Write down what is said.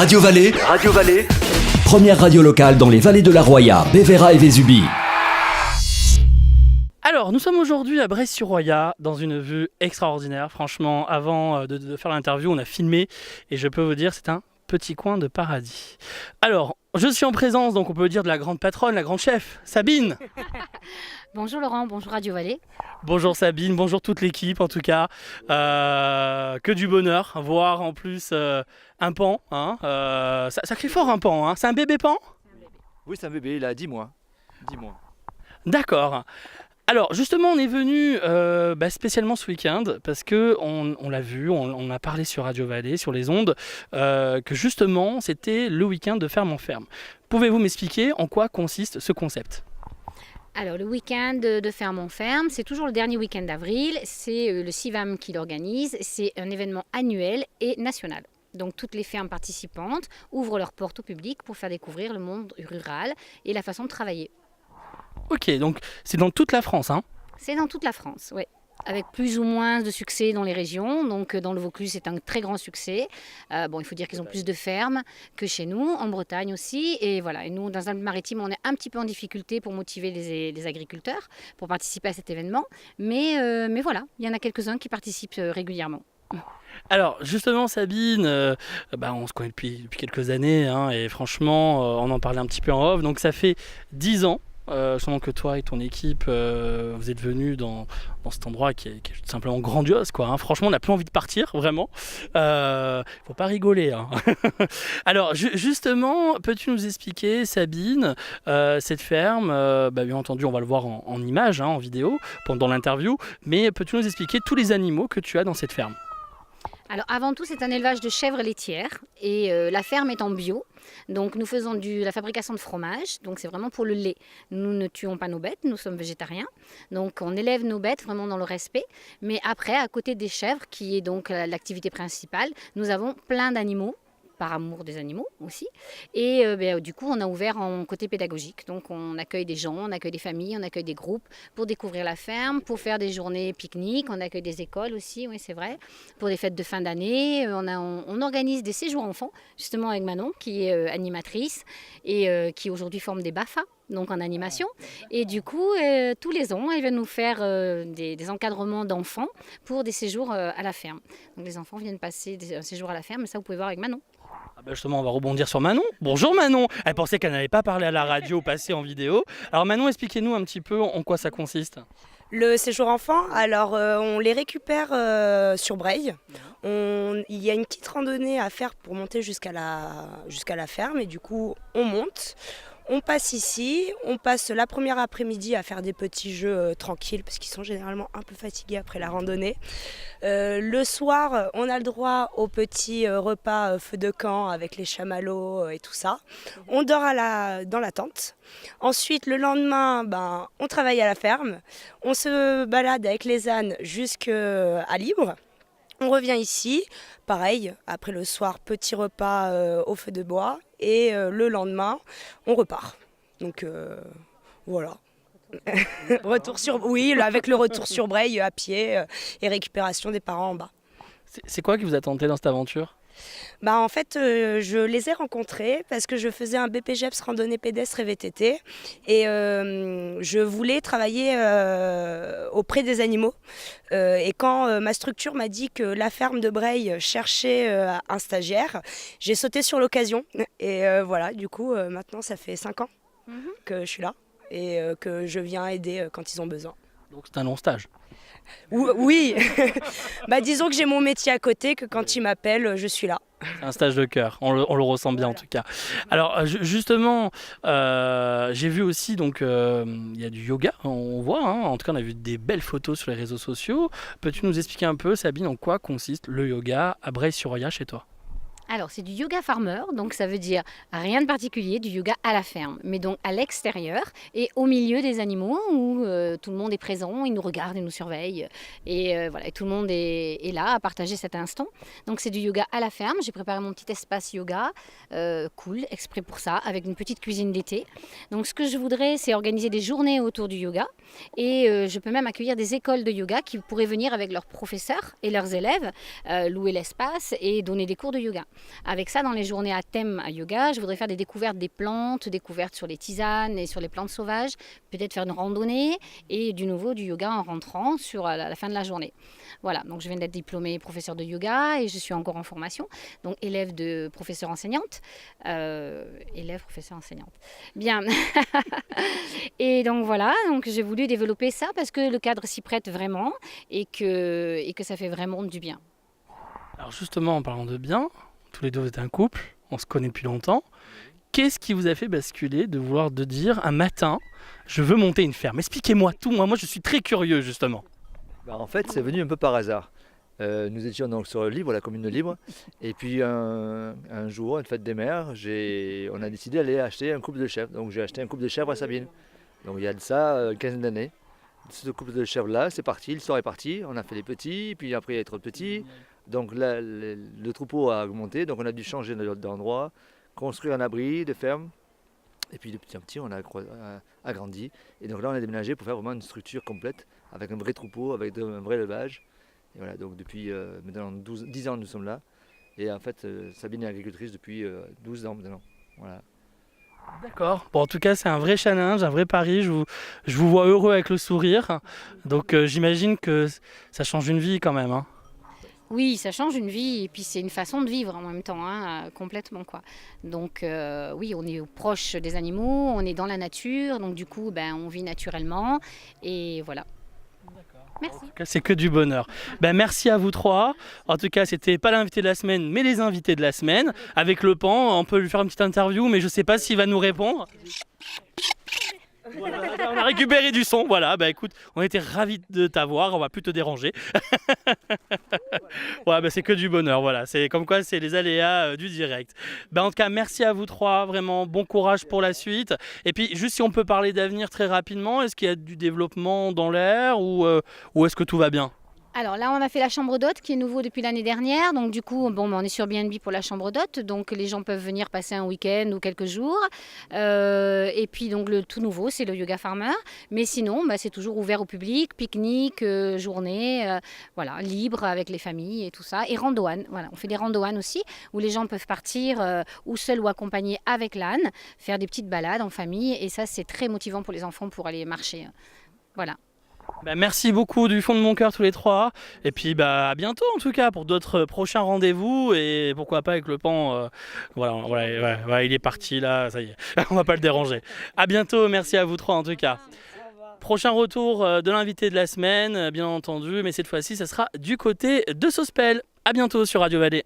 Radio Vallée, première radio locale dans les vallées de la Roya, Bévéra et Vésubie. Alors, nous sommes aujourd'hui à Breil-sur-Roya dans une vue extraordinaire. Franchement, avant de faire l'interview, on a filmé et je peux vous dire, c'est un petit coin de paradis. Alors, je suis en présence, donc on peut dire de la grande patronne, la grande chef, Sabine. Bonjour Laurent, bonjour Radio Vallée. Bonjour Sabine, bonjour toute l'équipe en tout cas. Que du bonheur, voir en plus un pan. Hein, ça crie fort un pan, hein. C'est un bébé pan ? Oui, c'est un bébé, il a 10 mois. 10 mois. D'accord. Alors justement on est venu spécialement ce week-end parce que on l'a vu, on a parlé sur Radio Vallée, sur les ondes, que justement c'était le week-end de ferme en ferme. Pouvez-vous m'expliquer en quoi consiste ce concept ? Alors le week-end de ferme en ferme, c'est toujours le dernier week-end d'avril, c'est le CIVAM qui l'organise, c'est un événement annuel et national. Donc toutes les fermes participantes ouvrent leurs portes au public pour faire découvrir le monde rural et la façon de travailler. Ok, donc c'est dans toute la France, hein ? C'est dans toute la France, oui. Avec plus ou moins de succès dans les régions. Donc dans le Vaucluse, c'est un très grand succès. Il faut dire qu'ils ont plus de fermes que chez nous, en Bretagne aussi. Et voilà. Et nous, dans les Alpes-Maritimes, on est un petit peu en difficulté pour motiver les agriculteurs pour participer à cet événement. Mais voilà, il y en a quelques-uns qui participent régulièrement. Alors justement Sabine, on se connaît depuis quelques années, hein, et franchement on en parlait un petit peu en off. Donc ça fait 10 ans. Sûrement que toi et ton équipe, vous êtes venus dans cet endroit qui est tout simplement grandiose, quoi, hein. Franchement, on n'a plus envie de partir, vraiment. Faut pas rigoler, hein. Alors, justement, peux-tu nous expliquer, Sabine, cette ferme, bien entendu, on va le voir en images, hein, en vidéo, pendant l'interview, mais peux-tu nous expliquer tous les animaux que tu as dans cette ferme ? Alors avant tout, c'est un élevage de chèvres laitières et la ferme est en bio. Donc nous faisons la fabrication de fromage, donc c'est vraiment pour le lait. Nous ne tuons pas nos bêtes, nous sommes végétariens. Donc on élève nos bêtes vraiment dans le respect. Mais après, à côté des chèvres, qui est donc l'activité principale, nous avons plein d'animaux, par amour des animaux aussi. Et du coup, on a ouvert en côté pédagogique. Donc on accueille des gens, on accueille des familles, on accueille des groupes pour découvrir la ferme, pour faire des journées pique-nique. On accueille des écoles aussi, oui c'est vrai, pour des fêtes de fin d'année. On organise des séjours enfants, justement avec Manon, qui est animatrice et qui aujourd'hui forme des BAFA, donc en animation. Et du coup, tous les ans, elle vient nous faire des encadrements d'enfants pour des séjours à la ferme. Donc les enfants viennent passer un séjour à la ferme, et ça vous pouvez voir avec Manon. Justement, on va rebondir sur Manon. Bonjour Manon. Elle pensait qu'elle n'allait pas parler à la radio, passer en vidéo. Alors Manon, expliquez-nous un petit peu en quoi ça consiste. Le séjour enfant, alors on les récupère sur Breil. Il y a une petite randonnée à faire pour monter jusqu'à la ferme et du coup on monte. On passe ici, on passe la première après-midi à faire des petits jeux tranquilles parce qu'ils sont généralement un peu fatigués après la randonnée. Le soir, on a le droit au petit repas feu de camp avec les chamallows et tout ça. On dort dans la tente. Ensuite, le lendemain, on travaille à la ferme. On se balade avec les ânes jusqu'à Libre. On revient ici, pareil, après le soir, petit repas au feu de bois. Et le lendemain, on repart. Donc voilà. Avec le retour sur Breil à pied et récupération des parents en bas. C'est quoi qui vous a tenté dans cette aventure ? En fait, je les ai rencontrés parce que je faisais un BPGEPS randonnée pédestre et VTT et je voulais travailler auprès des animaux. Et quand ma structure m'a dit que la ferme de Breil cherchait un stagiaire, j'ai sauté sur l'occasion. Et voilà, du coup, maintenant, ça fait 5 ans que je suis là et que je viens aider quand ils ont besoin. Donc c'est un long stage. Oui, disons que j'ai mon métier à côté, que quand ils m'appellent, je suis là. Un stage de cœur, on le ressent bien, voilà. En tout cas. Alors justement, j'ai vu aussi, donc il y a du yoga, on voit, hein, en tout cas on a vu des belles photos sur les réseaux sociaux. Peux-tu nous expliquer un peu, Sabine, en quoi consiste le yoga à Breil-sur-Roya chez toi ? Alors, c'est du yoga farmer, donc ça veut dire rien de particulier, du yoga à la ferme, mais donc à l'extérieur et au milieu des animaux où tout le monde est présent, ils nous regardent, ils nous surveillent et voilà, et tout le monde est là à partager cet instant. Donc c'est du yoga à la ferme, j'ai préparé mon petit espace yoga, cool, exprès pour ça, avec une petite cuisine d'été. Donc ce que je voudrais, c'est organiser des journées autour du yoga et je peux même accueillir des écoles de yoga qui pourraient venir avec leurs professeurs et leurs élèves, louer l'espace et donner des cours de yoga. Avec ça, dans les journées à thème à yoga, je voudrais faire des découvertes des plantes, découvertes sur les tisanes et sur les plantes sauvages, peut-être faire une randonnée et du nouveau du yoga en rentrant sur la fin de la journée. Voilà, donc je viens d'être diplômée professeure de yoga et je suis encore en formation, donc élève de professeur enseignante. Élève, professeur enseignante. Bien. Et donc voilà, donc j'ai voulu développer ça parce que le cadre s'y prête vraiment et que ça fait vraiment du bien. Alors justement, en parlant de bien, tous les deux vous êtes un couple, on se connaît depuis longtemps. Qu'est-ce qui vous a fait basculer de dire un matin, je veux monter une ferme? Expliquez-moi tout, moi je suis très curieux justement. En fait, c'est venu un peu par hasard. Nous étions donc sur Libre, la commune de Libre, et puis un jour, une fête des mères, on a décidé d'aller acheter un couple de chèvres. Donc j'ai acheté un couple de chèvres à Sabine. Donc il y a de ça une quinzaine d'années. Ce couple de chèvres-là, c'est parti, l'histoire est partie. On a fait les petits, puis après il y a trop de petits. Donc là, le troupeau a augmenté, donc on a dû changer d'endroit, construire un abri de ferme. Et puis de petit en petit, on a agrandi. Et donc là, on a déménagé pour faire vraiment une structure complète, avec un vrai troupeau, avec un vrai élevage. Et voilà, donc depuis maintenant 10 ans, nous sommes là. Et en fait, Sabine est agricultrice depuis 12 ans maintenant. Voilà. D'accord. Bon, en tout cas, c'est un vrai challenge, un vrai pari. Je vous vois heureux avec le sourire. Donc j'imagine que ça change une vie quand même. Hein. Oui, ça change une vie et puis c'est une façon de vivre en même temps, complètement quoi. Donc oui, on est proche des animaux, on est dans la nature, donc du coup, on vit naturellement et voilà. Merci. En tout cas, c'est que du bonheur. Merci à vous trois. En tout cas, c'était pas l'invité de la semaine, mais les invités de la semaine. Avec le Pan, on peut lui faire une petite interview, mais je sais pas s'il va nous répondre. Voilà, on a récupéré du son. Voilà, écoute, on était ravis de t'avoir. On va plus te déranger. Ouais, c'est que du bonheur. Voilà, c'est comme quoi c'est les aléas du direct. En tout cas, merci à vous trois. Vraiment, bon courage pour la suite. Et puis, juste si on peut parler d'avenir très rapidement, est-ce qu'il y a du développement dans l'air ou est-ce que tout va bien? Alors là, on a fait la chambre d'hôte qui est nouveau depuis l'année dernière. Donc du coup, on est sur BNB pour la chambre d'hôte. Donc les gens peuvent venir passer un week-end ou quelques jours. Et puis donc le tout nouveau, c'est le Yoga Farmer. Mais sinon, c'est toujours ouvert au public, pique-nique, journée, voilà, libre avec les familles et tout ça. Et rando-âne, voilà, on fait des rando-ânes aussi, où les gens peuvent partir ou seuls ou accompagnés avec l'âne, faire des petites balades en famille. Et ça, c'est très motivant pour les enfants pour aller marcher. Voilà. Merci beaucoup du fond de mon cœur tous les trois et puis à bientôt en tout cas pour d'autres prochains rendez-vous et pourquoi pas avec le Pan voilà, il est parti là, ça y est, on va pas le déranger. À bientôt, merci à vous trois en tout cas. Prochain retour de l'invité de la semaine bien entendu, mais cette fois-ci ça sera du côté de Sospel. À bientôt sur Radio Vallée.